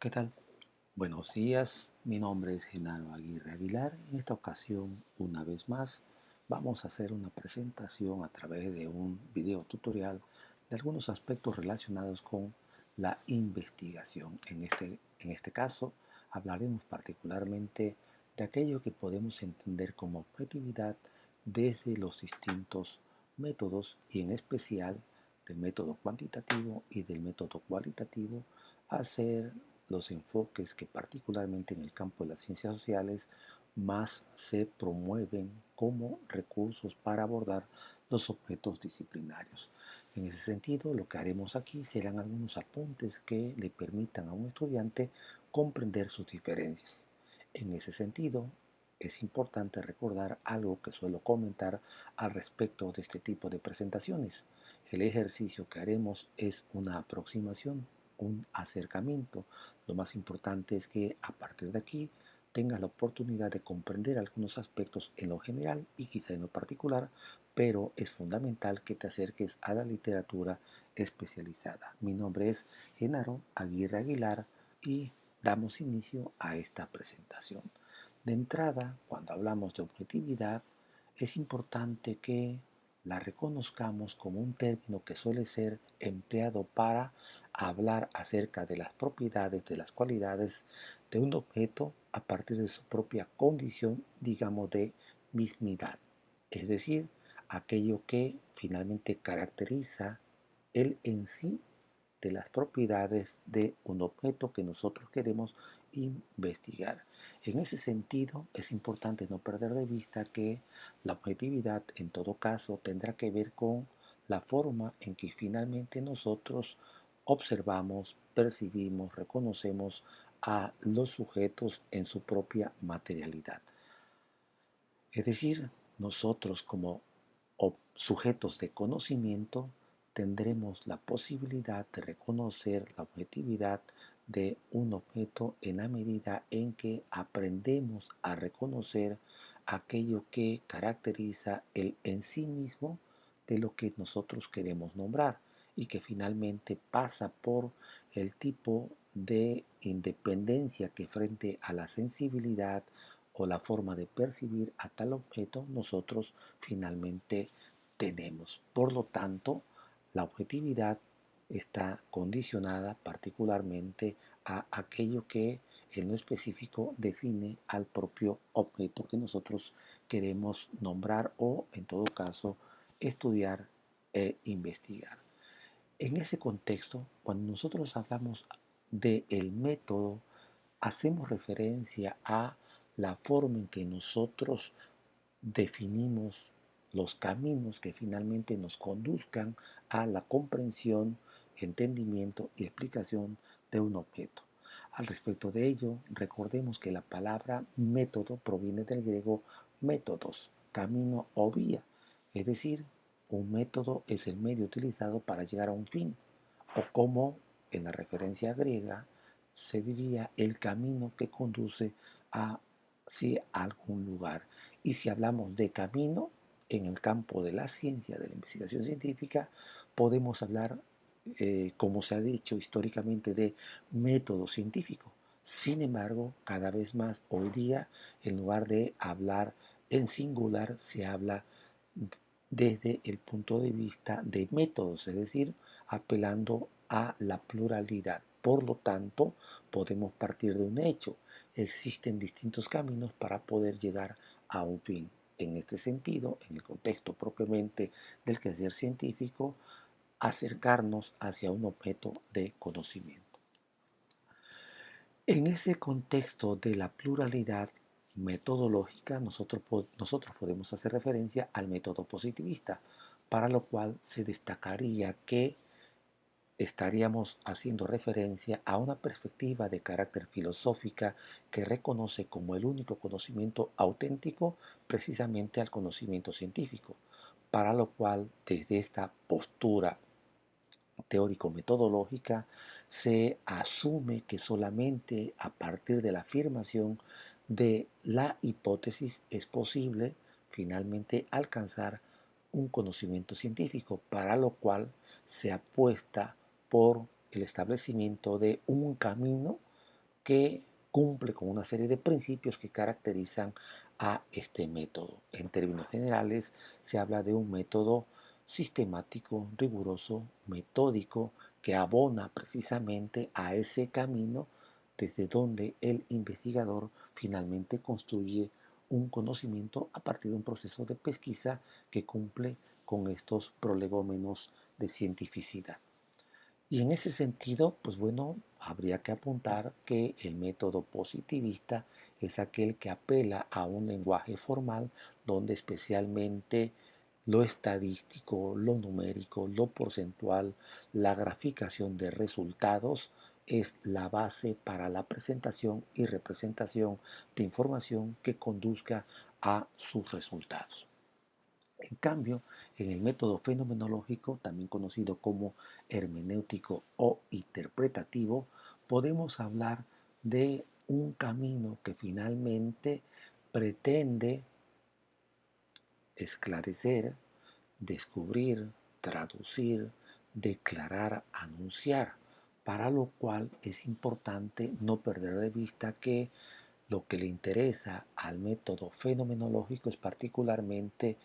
¿Qué tal? Buenos días, mi nombre es Genaro Aguirre Aguilar. En esta ocasión, una vez más, vamos a hacer una presentación a través de un video tutorial de algunos aspectos relacionados con la investigación. En este caso, hablaremos particularmente de aquello que podemos entender como objetividad desde los distintos métodos y en especial del método cuantitativo y del método cualitativo, hacer los enfoques que particularmente en el campo de las ciencias sociales más se promueven como recursos para abordar los objetos disciplinarios. En ese sentido, lo que haremos aquí serán algunos apuntes que le permitan a un estudiante comprender sus diferencias. En ese sentido, es importante recordar algo que suelo comentar al respecto de este tipo de presentaciones. El ejercicio que haremos es una aproximación, un acercamiento. Lo más importante es que a partir de aquí tengas la oportunidad de comprender algunos aspectos en lo general y quizá en lo particular, pero es fundamental que te acerques a la literatura especializada. Mi nombre es Genaro Aguirre Aguilar y damos inicio a esta presentación. De entrada, cuando hablamos de objetividad, es importante que la reconozcamos como un término que suele ser empleado para hablar acerca de las propiedades, de las cualidades de un objeto a partir de su propia condición, digamos, de mismidad. Es decir, aquello que finalmente caracteriza el en sí de las propiedades de un objeto que nosotros queremos investigar. En ese sentido, es importante no perder de vista que la objetividad, en todo caso, tendrá que ver con la forma en que finalmente nosotros observamos, percibimos, reconocemos a los sujetos en su propia materialidad. Es decir, nosotros como sujetos de conocimiento tendremos la posibilidad de reconocer la objetividad de un objeto en la medida en que aprendemos a reconocer aquello que caracteriza el en sí mismo de lo que nosotros queremos nombrar y que finalmente pasa por el tipo de independencia que frente a la sensibilidad o la forma de percibir a tal objeto nosotros finalmente tenemos. Por lo tanto, la objetividad está condicionada particularmente a aquello que en lo específico define al propio objeto que nosotros queremos nombrar o en todo caso estudiar e investigar. En ese contexto, cuando nosotros hablamos del método, hacemos referencia a la forma en que nosotros definimos los caminos que finalmente nos conduzcan a la comprensión, entendimiento y explicación de un objeto. Al respecto de ello, recordemos que la palabra método proviene del griego métodos, camino o vía, es decir, un método es el medio utilizado para llegar a un fin, o como en la referencia griega se diría el camino que conduce hacia algún lugar. Y si hablamos de camino en el campo de la ciencia, de la investigación científica, podemos hablar, como se ha dicho históricamente, de método científico. Sin embargo, cada vez más hoy día, en lugar de hablar en singular, se habla desde el punto de vista de métodos, es decir, apelando a la pluralidad. Por lo tanto, podemos partir de un hecho. Existen distintos caminos para poder llegar a un fin. En este sentido, en el contexto propiamente del quehacer científico, acercarnos hacia un objeto de conocimiento. En ese contexto de la pluralidad metodológica, nosotros podemos hacer referencia al método positivista, para lo cual se destacaría que estaríamos haciendo referencia a una perspectiva de carácter filosófica que reconoce como el único conocimiento auténtico precisamente al conocimiento científico, para lo cual desde esta postura teórico-metodológica se asume que solamente a partir de la afirmación de la hipótesis es posible finalmente alcanzar un conocimiento científico, para lo cual se apuesta por el establecimiento de un camino que cumple con una serie de principios que caracterizan a este método. En términos generales, se habla de un método sistemático, riguroso, metódico, que abona precisamente a ese camino desde donde el investigador finalmente construye un conocimiento a partir de un proceso de pesquisa que cumple con estos prolegómenos de cientificidad. Y en ese sentido, pues bueno, habría que apuntar que el método positivista es aquel que apela a un lenguaje formal donde especialmente lo estadístico, lo numérico, lo porcentual, la graficación de resultados es la base para la presentación y representación de información que conduzca a sus resultados. En cambio, en el método fenomenológico, también conocido como hermenéutico o interpretativo, podemos hablar de un camino que finalmente pretende esclarecer, descubrir, traducir, declarar, anunciar, para lo cual es importante no perder de vista que lo que le interesa al método fenomenológico es particularmente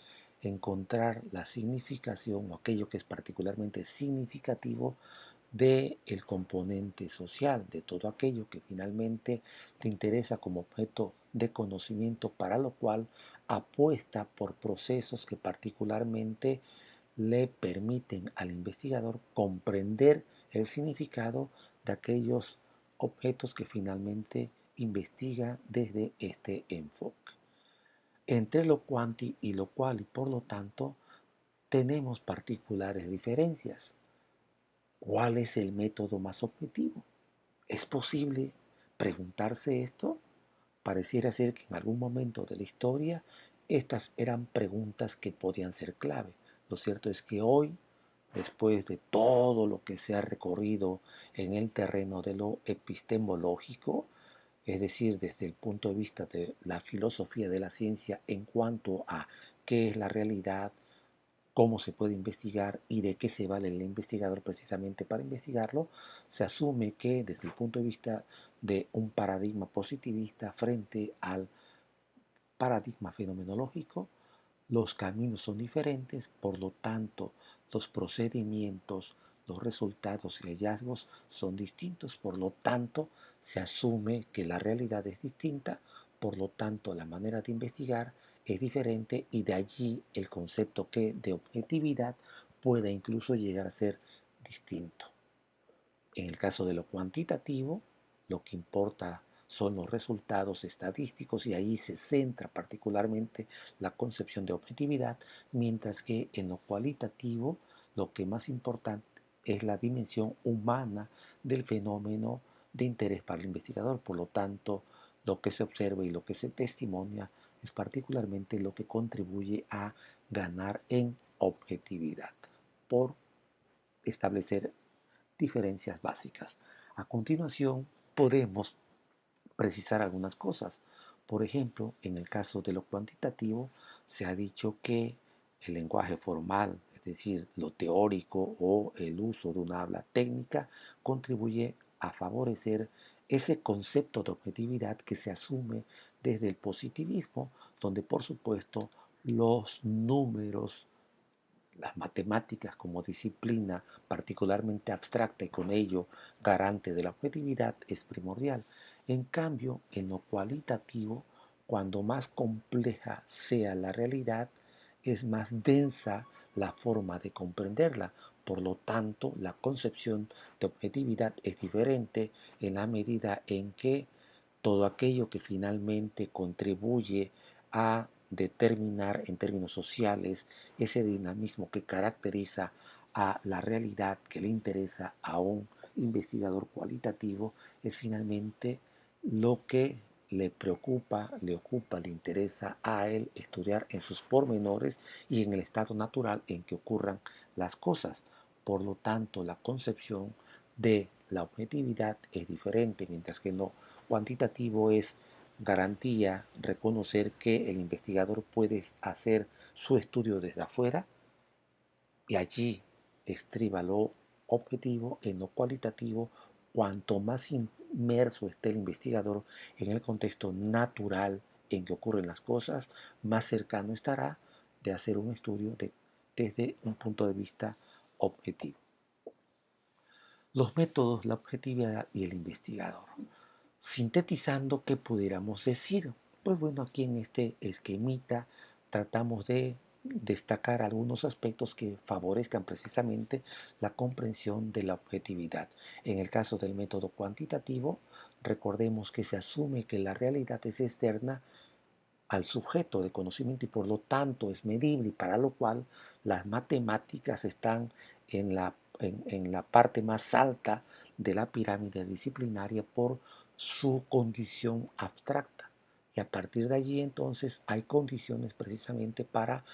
encontrar la significación o aquello que es particularmente significativo del componente social, de todo aquello que finalmente te interesa como objeto de conocimiento, para lo cual apuesta por procesos que particularmente le permiten al investigador comprender el significado de aquellos objetos que finalmente investiga desde este enfoque. Entre lo cuanti y lo cual, y por lo tanto, tenemos particulares diferencias. ¿Cuál es el método más objetivo? ¿Es posible preguntarse esto? Pareciera ser que en algún momento de la historia estas eran preguntas que podían ser clave. Lo cierto es que hoy, después de todo lo que se ha recorrido en el terreno de lo epistemológico, es decir, desde el punto de vista de la filosofía de la ciencia en cuanto a qué es la realidad, cómo se puede investigar y de qué se vale el investigador precisamente para investigarlo, se asume que desde el punto de vista de un paradigma positivista frente al paradigma fenomenológico, los caminos son diferentes, por lo tanto, los procedimientos, los resultados y hallazgos son distintos, por lo tanto, se asume que la realidad es distinta, por lo tanto, la manera de investigar es diferente y de allí el concepto que de objetividad puede incluso llegar a ser distinto. En el caso de lo cuantitativo, lo que importa son los resultados estadísticos y ahí se centra particularmente la concepción de objetividad, mientras que en lo cualitativo lo que más importante es la dimensión humana del fenómeno de interés para el investigador. Por lo tanto, lo que se observa y lo que se testimonia es particularmente lo que contribuye a ganar en objetividad por establecer diferencias básicas. A continuación, podemos precisar algunas cosas. Por ejemplo, en el caso de lo cuantitativo, se ha dicho que el lenguaje formal, es decir, lo teórico o el uso de una habla técnica, contribuye a favorecer ese concepto de objetividad que se asume desde el positivismo, donde por supuesto los números, las matemáticas como disciplina particularmente abstracta y con ello garante de la objetividad es primordial. En cambio, en lo cualitativo, cuando más compleja sea la realidad, es más densa la forma de comprenderla. Por lo tanto, la concepción de objetividad es diferente en la medida en que todo aquello que finalmente contribuye a determinar en términos sociales ese dinamismo que caracteriza a la realidad que le interesa a un investigador cualitativo es finalmente lo que le preocupa, le ocupa, le interesa a él estudiar en sus pormenores y en el estado natural en que ocurran las cosas. Por lo tanto, la concepción de la objetividad es diferente, mientras que no cuantitativo es garantía reconocer que el investigador puede hacer su estudio desde afuera y allí estriba lo objetivo en lo cualitativo. Cuanto más inmerso esté el investigador en el contexto natural en que ocurren las cosas, más cercano estará de hacer un estudio desde un punto de vista objetivo. Los métodos, la objetividad y el investigador. Sintetizando, ¿qué pudiéramos decir? Pues bueno, aquí en este esquemita tratamos de destacar algunos aspectos que favorezcan precisamente la comprensión de la objetividad. En el caso del método cuantitativo, recordemos que se asume que la realidad es externa al sujeto de conocimiento y por lo tanto es medible, y para lo cual las matemáticas están en la parte más alta de la pirámide disciplinaria por su condición abstracta. Y a partir de allí entonces hay condiciones precisamente para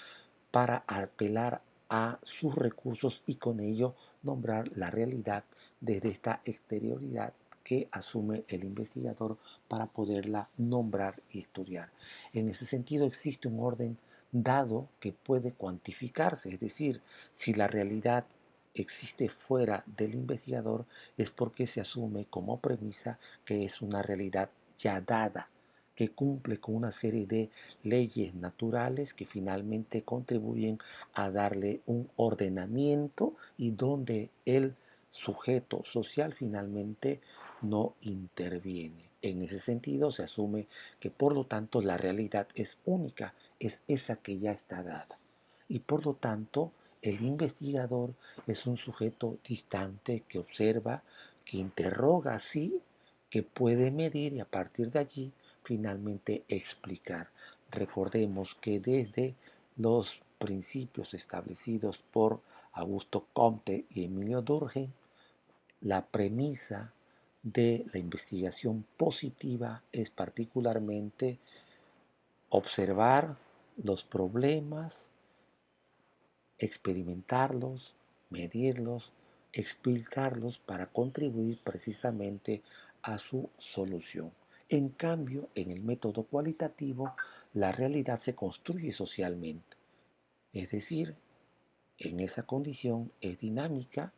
apelar a sus recursos y con ello nombrar la realidad desde esta exterioridad que asume el investigador para poderla nombrar y estudiar. En ese sentido existe un orden dado que puede cuantificarse, es decir, si la realidad existe fuera del investigador es porque se asume como premisa que es una realidad ya dada, que cumple con una serie de leyes naturales que finalmente contribuyen a darle un ordenamiento y donde el sujeto social finalmente no interviene. En ese sentido se asume que por lo tanto la realidad es única, es esa que ya está dada. Y por lo tanto el investigador es un sujeto distante que observa, que interroga, sí, que puede medir y a partir de allí finalmente explicar. Recordemos que desde los principios establecidos por Augusto Comte y Emilio Durkheim, la premisa de la investigación positiva es particularmente observar los problemas, experimentarlos, medirlos, explicarlos para contribuir precisamente a su solución. En cambio, en el método cualitativo, la realidad se construye socialmente, es decir, en esa condición es dinámica,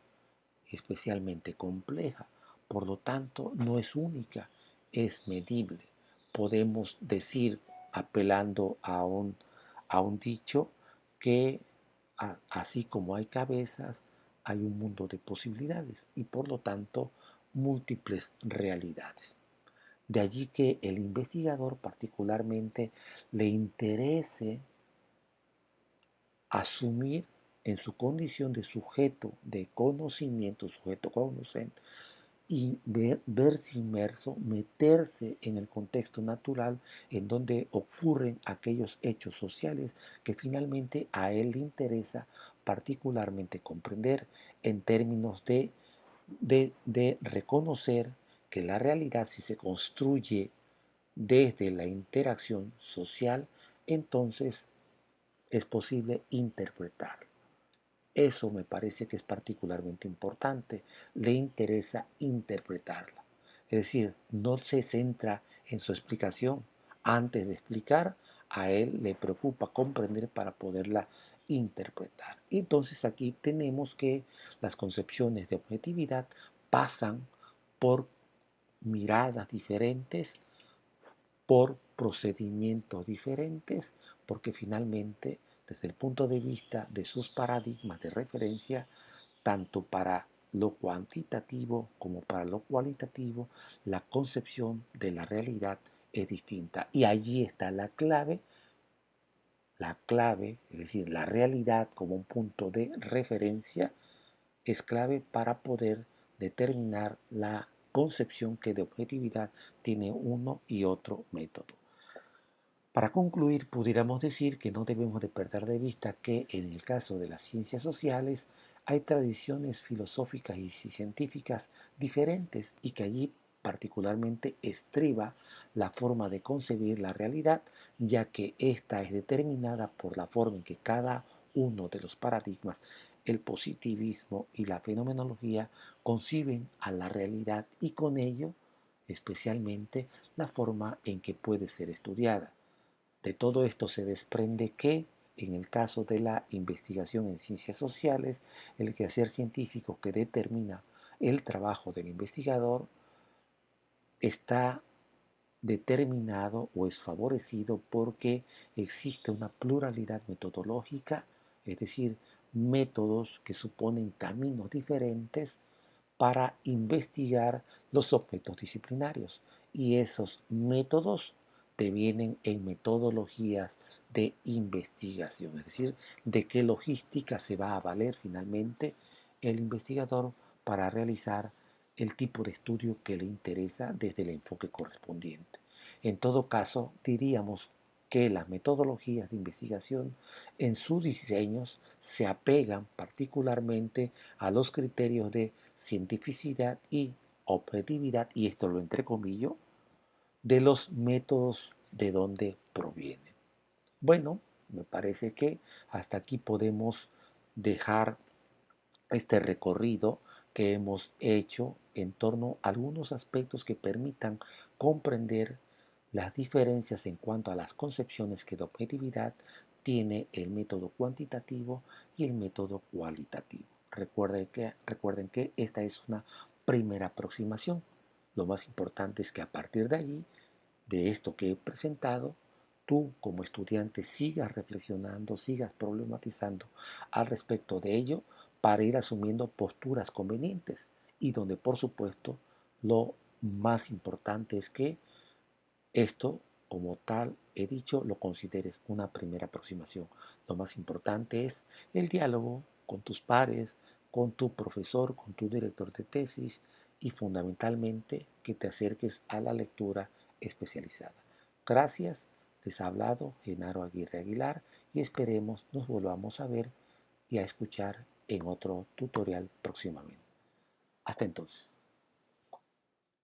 especialmente compleja, por lo tanto no es única, es medible. Podemos decir, apelando a un dicho, que así como hay cabezas, hay un mundo de posibilidades y por lo tanto múltiples realidades. De allí que el investigador particularmente le interese asumir en su condición de sujeto de conocimiento, sujeto conocente, y verse inmerso, meterse en el contexto natural en donde ocurren aquellos hechos sociales que finalmente a él le interesa particularmente comprender en términos de reconocer que la realidad si se construye desde la interacción social, entonces es posible interpretar. Eso me parece que es particularmente importante. Le interesa interpretarla. Es decir, no se centra en su explicación. Antes de explicar, a él le preocupa comprender para poderla interpretar. Y entonces aquí tenemos que las concepciones de objetividad pasan por miradas diferentes, por procedimientos diferentes, porque finalmente, desde el punto de vista de sus paradigmas de referencia, tanto para lo cuantitativo como para lo cualitativo, la concepción de la realidad es distinta. Y allí está la clave, es decir, la realidad como un punto de referencia, es clave para poder determinar la concepción que de objetividad tiene uno y otro método. Para concluir, pudiéramos decir que no debemos de perder de vista que en el caso de las ciencias sociales hay tradiciones filosóficas y científicas diferentes y que allí particularmente estriba la forma de concebir la realidad, ya que ésta es determinada por la forma en que cada uno de los paradigmas, el positivismo y la fenomenología, conciben a la realidad y con ello, especialmente, la forma en que puede ser estudiada. De todo esto se desprende que, en el caso de la investigación en ciencias sociales, el quehacer científico que determina el trabajo del investigador está determinado o es favorecido porque existe una pluralidad metodológica, es decir, métodos que suponen caminos diferentes para investigar los objetos disciplinarios. Y esos métodos devienen en metodologías de investigación, es decir, de qué logística se va a valer finalmente el investigador para realizar el tipo de estudio que le interesa desde el enfoque correspondiente. En todo caso, diríamos que las metodologías de investigación en sus diseños se apegan particularmente a los criterios de cientificidad y objetividad, y esto lo entrecomillo, de los métodos de donde provienen. Bueno, me parece que hasta aquí podemos dejar este recorrido que hemos hecho en torno a algunos aspectos que permitan comprender las diferencias en cuanto a las concepciones que de objetividad tiene el método cuantitativo y el método cualitativo. Recuerden que esta es una primera aproximación. Lo más importante es que a partir de allí, de esto que he presentado, tú como estudiante sigas reflexionando, sigas problematizando al respecto de ello para ir asumiendo posturas convenientes y donde por supuesto lo más importante es que esto como tal he dicho lo consideres una primera aproximación. Lo más importante es el diálogo con tus pares, con tu profesor, con tu director de tesis y fundamentalmente que te acerques a la lectura especializada. Gracias, les ha hablado Genaro Aguirre Aguilar y esperemos nos volvamos a ver y a escuchar en otro tutorial próximamente. Hasta entonces.